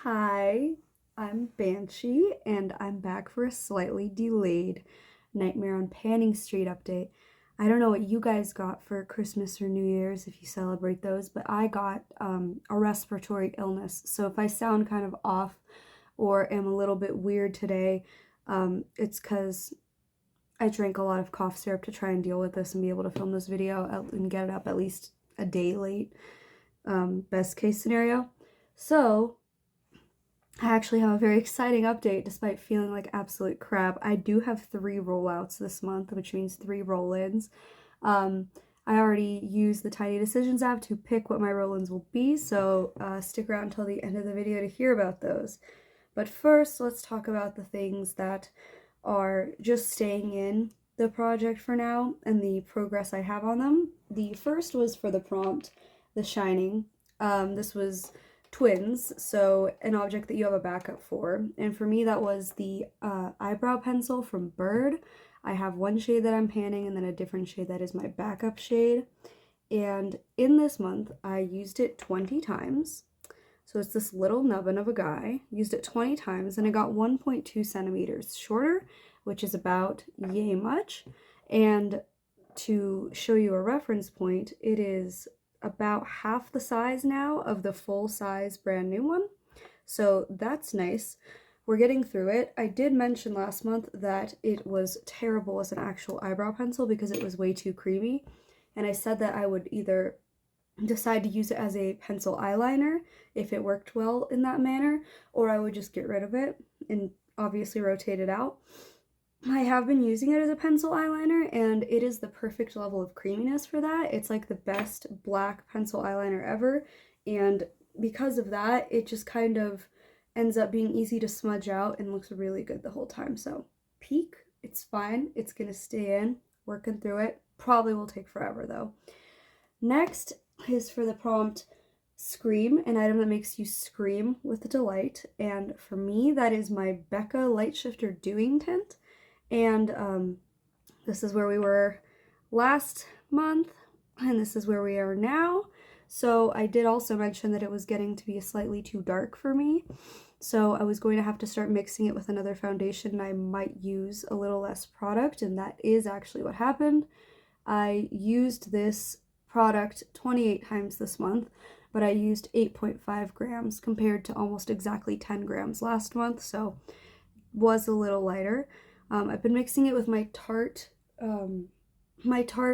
Hi, I'm Banshee, and I'm back for a slightly delayed Nightmare on Panning Street update. I don't know what you guys got for Christmas or New Year's if you celebrate those, but I got a respiratory illness. So if I sound kind of off or am a little bit weird today, it's because I drank a lot of cough syrup to try and deal with this and be able to film this video and get it up at least a day late, best case scenario. So I actually have a very exciting update despite feeling like absolute crap. I do have 3 rollouts this month, which means 3 roll-ins. I already used the Tiny Decisions app to pick what my roll-ins will be, so stick around until the end of the video to hear about those. But first, let's talk about the things that are just staying in the project for now and the progress I have on them. The first was for the prompt, The Shining. This was twins, so an object that you have a backup for. And for me, that was the eyebrow pencil from Bird. I have one shade that I'm panning and then a different shade that is my backup shade. And in this month, I used it 20 times. So it's this little nubbin of a guy. Used it 20 times and it got 1.2 centimeters shorter, which is about yay much. And to show you a reference point, it is about half the size now of the full size brand new one. So that's nice. We're getting through it. I did mention last month that it was terrible as an actual eyebrow pencil because it was way too creamy. And I said that I would either decide to use it as a pencil eyeliner if it worked well in that manner, or I would just get rid of it and obviously rotate it out. I have been using it as a pencil eyeliner, and it is the perfect level of creaminess for that. It's like the best black pencil eyeliner ever, and because of that, it just kind of ends up being easy to smudge out and looks really good the whole time. So, peak, it's fine. It's gonna stay in, working through it. Probably will take forever though. Next is for the prompt Scream, an item that makes you scream with delight, and for me, that is my Becca Light Shifter Doing Tint. And this is where we were last month, and this is where we are now. So I did also mention that it was getting to be slightly too dark for me. So I was going to have to start mixing it with another foundation, and I might use a little less product, and that is actually what happened. I used this product 28 times this month, but I used 8.5 grams compared to almost exactly 10 grams last month, so was a little lighter. I've been mixing it with my Tarte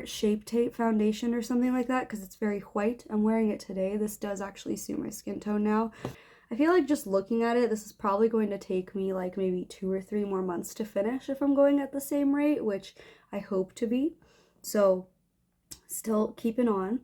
Shape Tape foundation or something like that because it's very white. I'm wearing it today. This does actually suit my skin tone now. I feel like just looking at it, this is probably going to take me like maybe 2 or 3 more months to finish if I'm going at the same rate, which I hope to be. So still keeping on.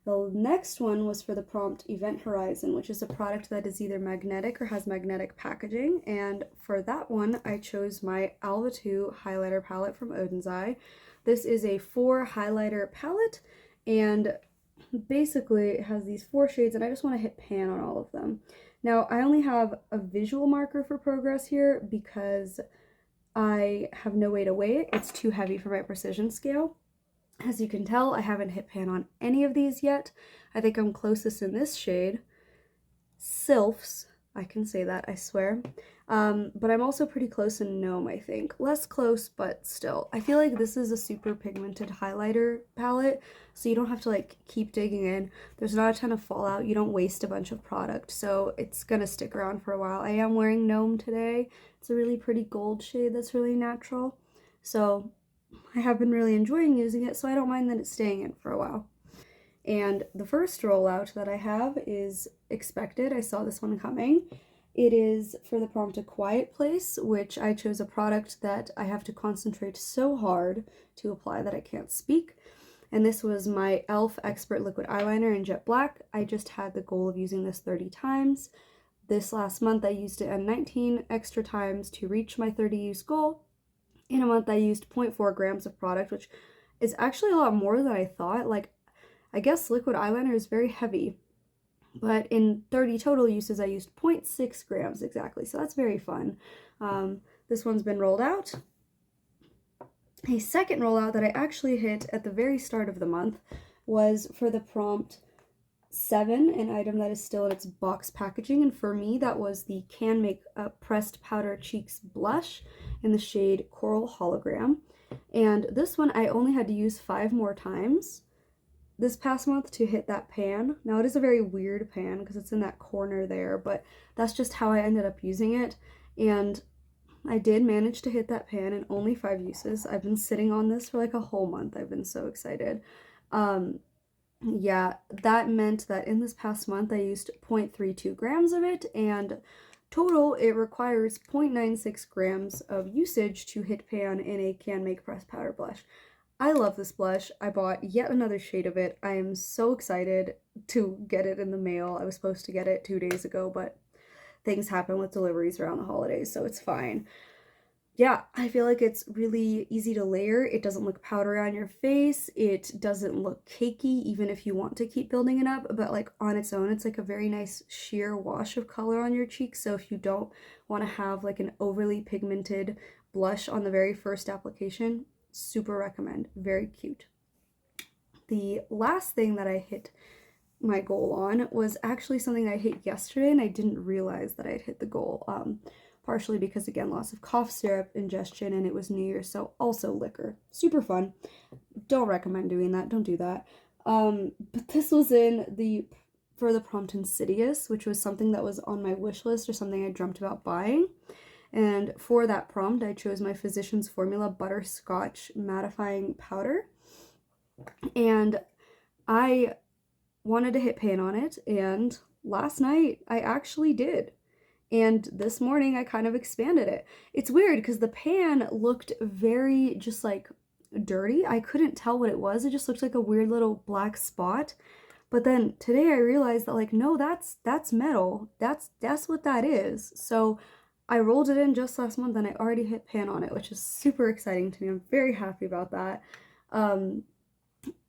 The next one was for the prompt Event Horizon, which is a product that is either magnetic or has magnetic packaging. And for that one, I chose my Alva 2 highlighter palette from Odin's Eye. This is a 4 highlighter palette, and basically it has these 4 shades, and I just want to hit pan on all of them. Now, I only have a visual marker for progress here because I have no way to weigh it. It's too heavy for my precision scale. As you can tell, I haven't hit pan on any of these yet. I think I'm closest in this shade, Sylphs. I can say that, I swear. But I'm also pretty close in Gnome, I think. Less close, but still. I feel like this is a super pigmented highlighter palette, so you don't have to like keep digging in. There's not a ton of fallout. You don't waste a bunch of product, so it's gonna stick around for a while. I am wearing Gnome today. It's a really pretty gold shade that's really natural. So I have been really enjoying using it, so I don't mind that it's staying in for a while. And the first rollout that I have is Expected. I saw this one coming. It is for the prompt A Quiet Place, which I chose a product that I have to concentrate so hard to apply that I can't speak. And this was my e.l.f. Expert Liquid Eyeliner in Jet Black. I just had the goal of using this 30 times. This last month I used it 19 extra times to reach my 30 use goal. In a month I used 0.4 grams of product, which is actually a lot more than I thought. Like, I guess liquid eyeliner is very heavy, but in 30 total uses I used 0.6 grams exactly, so that's very fun. This one's been rolled out. A second rollout that I actually hit at the very start of the month was for the prompt 7, an item that is still in its box packaging, and for me that was the Can Make Pressed Powder Cheeks Blush in the shade Coral Hologram. And this one I only had to use 5 more times this past month to hit that pan. Now it is a very weird pan because it's in that corner there, but that's just how I ended up using it, and I did manage to hit that pan in only 5 uses. I've been sitting on this for like a whole month. I've been so excited. Yeah, that meant that in this past month I used 0.32 grams of it, and total it requires 0.96 grams of usage to hit pan in a Can Make Pressed Powder Blush. I love this blush. I bought yet another shade of it. I am so excited to get it in the mail. I was supposed to get it 2 days ago, but things happen with deliveries around the holidays, so it's fine. Yeah, I feel like it's really easy to layer. It doesn't look powdery on your face. It doesn't look cakey, even if you want to keep building it up, but like on its own, it's like a very nice sheer wash of color on your cheeks. So if you don't want to have like an overly pigmented blush on the very first application, super recommend. Very cute. The last thing that I hit my goal on was actually something I hit yesterday, and I didn't realize that I'd hit the goal. Partially because, again, lots of cough syrup ingestion, and it was New Year's, so also liquor. Super fun. Don't recommend doing that. Don't do that. But this was for the prompt Insidious, which was something that was on my wish list or something I dreamt about buying. And for that prompt, I chose my Physicians Formula Butterscotch Mattifying Powder. And I wanted to hit pan on it, and last night I actually did. And this morning I kind of expanded it. It's weird because the pan looked very just like dirty. I couldn't tell what it was. It just looked like a weird little black spot. But then today I realized that like, no, that's metal. That's what that is. So I rolled it in just last month and I already hit pan on it, which is super exciting to me. I'm very happy about that.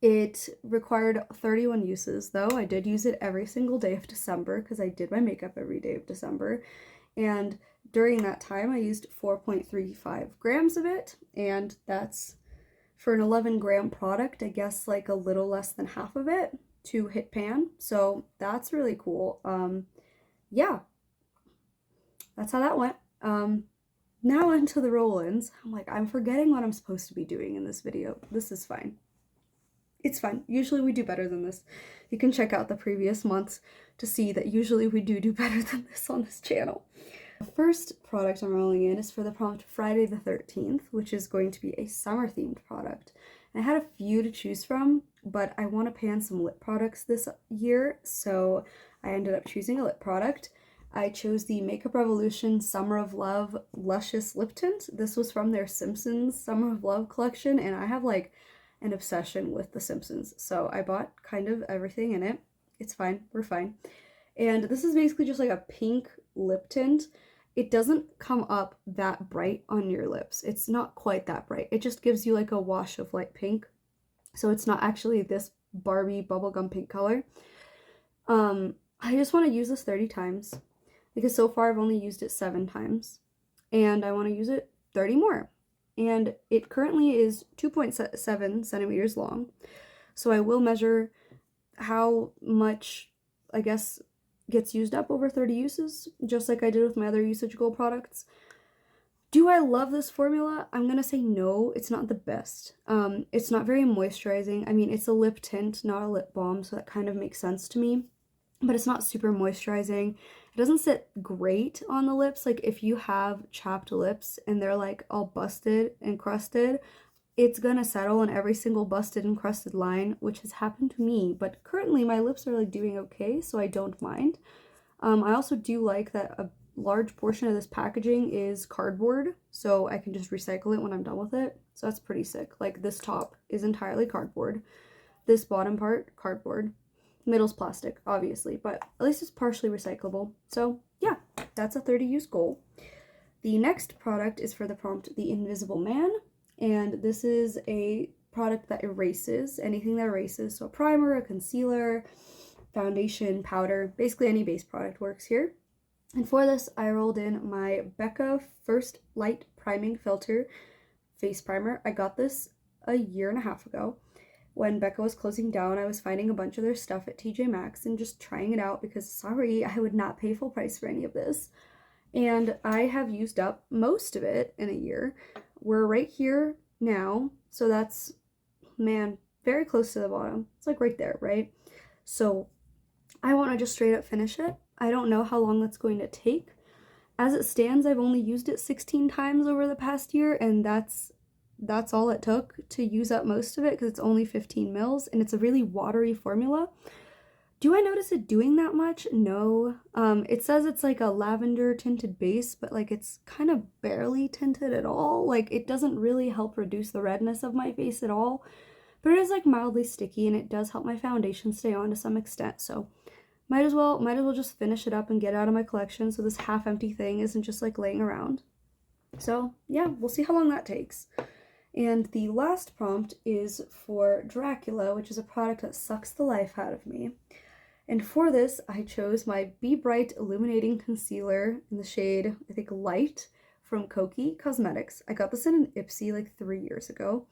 It required 31 uses, though. I did use it every single day of December because I did my makeup every day of December. And during that time, I used 4.35 grams of it. And that's, for an 11-gram product, I guess like a little less than half of it to hit pan. So that's really cool. Yeah, that's how that went. Now into the roll-ins. I'm like, I'm forgetting what I'm supposed to be doing in this video. This is fine. It's fine. Usually we do better than this. You can check out the previous months to see that usually we do better than this on this channel. The first product I'm rolling in is for the prompt Friday the 13th, which is going to be a summer-themed product. And I had a few to choose from, but I want to pan some lip products this year, so I ended up choosing a lip product. I chose the Makeup Revolution Summer of Love Luscious Lip Tint. This was from their Simpsons Summer of Love collection, and I have like an obsession with The Simpsons, so I bought kind of everything in it. It's fine, we're fine. And this is basically just like a pink lip tint. It doesn't come up that bright on your lips. It's not quite that bright. It just gives you like a wash of light pink. So it's not actually this Barbie bubblegum pink color. I just want to use this 30 times because so far I've only used it 7 times. And I want to use it 30 more. And it currently is 2.7 centimeters long. So I will measure how much, I guess, gets used up over 30 uses, just like I did with my other usage goal products. Do I love this formula? I'm gonna say no, it's not the best. It's not very moisturizing. I mean, it's a lip tint, not a lip balm, so that kind of makes sense to me. But it's not super moisturizing. It doesn't sit great on the lips. Like if you have chapped lips and they're like all busted and crusted, it's gonna settle on every single busted and crusted line, which has happened to me. But currently my lips are like doing okay, so I don't mind. I also do like that a large portion of this packaging is cardboard, so I can just recycle it when I'm done with it. So that's pretty sick. Like this top is entirely cardboard. This bottom part, cardboard. Middle's plastic, obviously, but at least it's partially recyclable. So yeah, that's a 30 use goal. The next product is for the prompt The Invisible Man, and this is a product that erases anything that erases. So a primer, a concealer, foundation, powder, basically any base product works here. And for this, I rolled in my Becca First Light Priming Filter Face Primer. I got this a year and a half ago. when Becca was closing down, I was finding a bunch of their stuff at TJ Maxx and just trying it out because, sorry, I would not pay full price for any of this. And I have used up most of it in a year. We're right here now, so that's, man, very close to the bottom. It's like right there, right? So I want to just straight up finish it. I don't know how long that's going to take. As it stands, I've only used it 16 times over the past year, and that's all it took to use up most of it because it's only 15 mils and it's a really watery formula. Do I notice it doing that much? No. It says it's like a lavender tinted base, but like it's kind of barely tinted at all. Like it doesn't really help reduce the redness of my face at all, but it is like mildly sticky and it does help my foundation stay on to some extent. So might as well just finish it up and get it out of my collection so this half empty thing isn't just like laying around. So yeah, we'll see how long that takes. And the last prompt is for Dracula, which is a product that sucks the life out of me. And for this, I chose my Be Bright Illuminating Concealer in the shade, I think, Light from Kokie Cosmetics. I got this in an Ipsy like 3 years ago.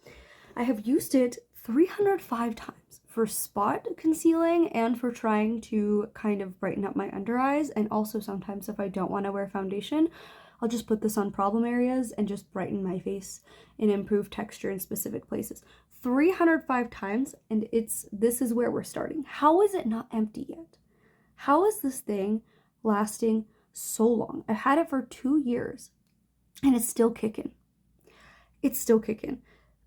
I have used it 305 times for spot concealing and for trying to kind of brighten up my under eyes. And also sometimes if I don't want to wear foundation, I'll just put this on problem areas and just brighten my face and improve texture in specific places. 305 times, and this is where we're starting. How is it not empty yet? How is this thing lasting so long? I've had it for 2 years and it's still kicking. It's still kicking.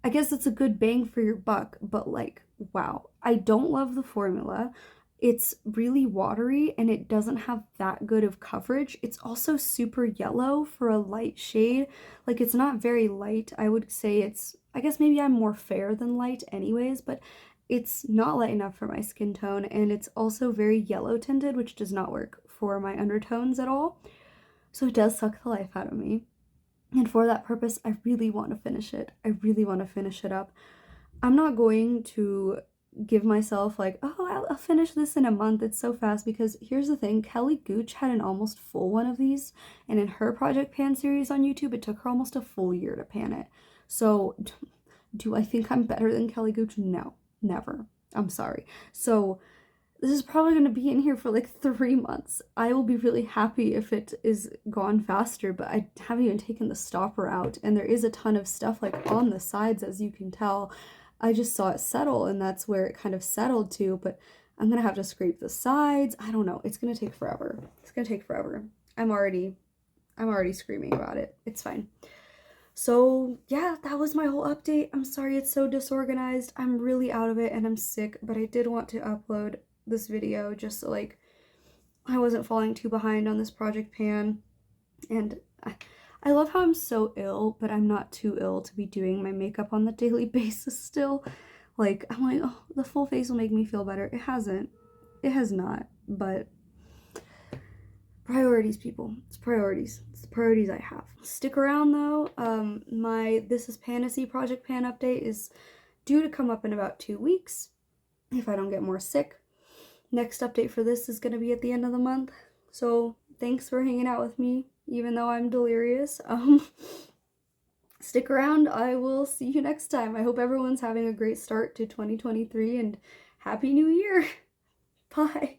I guess it's a good bang for your buck, but like, wow. I don't love the formula. It's really watery and it doesn't have that good of coverage. It's also super yellow for a light shade. Like it's not very light. I would say I guess maybe I'm more fair than light anyways, but it's not light enough for my skin tone, and it's also very yellow tinted, which does not work for my undertones at all. So it does suck the life out of me. And for that purpose, I really want to finish it. I really want to finish it up. I'm not going to give myself like, oh, I'll finish this in a month. It's so fast, because here's the thing. Kelly Gooch had an almost full one of these, and in her Project Pan series on YouTube, it took her almost a full year to pan it. So do I think I'm better than Kelly Gooch? No, never. I'm sorry. So this is probably going to be in here for like 3 months. I will be really happy if it is gone faster, but I haven't even taken the stopper out, and there is a ton of stuff like on the sides, as you can tell. I just saw it settle, and that's where it kind of settled to, but I'm gonna have to scrape the sides. I don't know. It's gonna take forever. It's gonna take forever. I'm already screaming about it. It's fine. So yeah, that was my whole update. I'm sorry it's so disorganized. I'm really out of it and I'm sick, but I did want to upload this video just so like I wasn't falling too behind on this Project Pan. And I love how I'm so ill, but I'm not too ill to be doing my makeup on the daily basis still. Like, I'm like, oh, the full face will make me feel better. It hasn't. It has not. But priorities, people. It's priorities. It's the priorities I have. Stick around, though. My This Is Pantasy Project Pan update is due to come up in about 2 weeks, if I don't get more sick. Next update for this is going to be at the end of the month. So, thanks for hanging out with me, even though I'm delirious. Stick around. I will see you next time. I hope everyone's having a great start to 2023, and Happy New Year. Bye.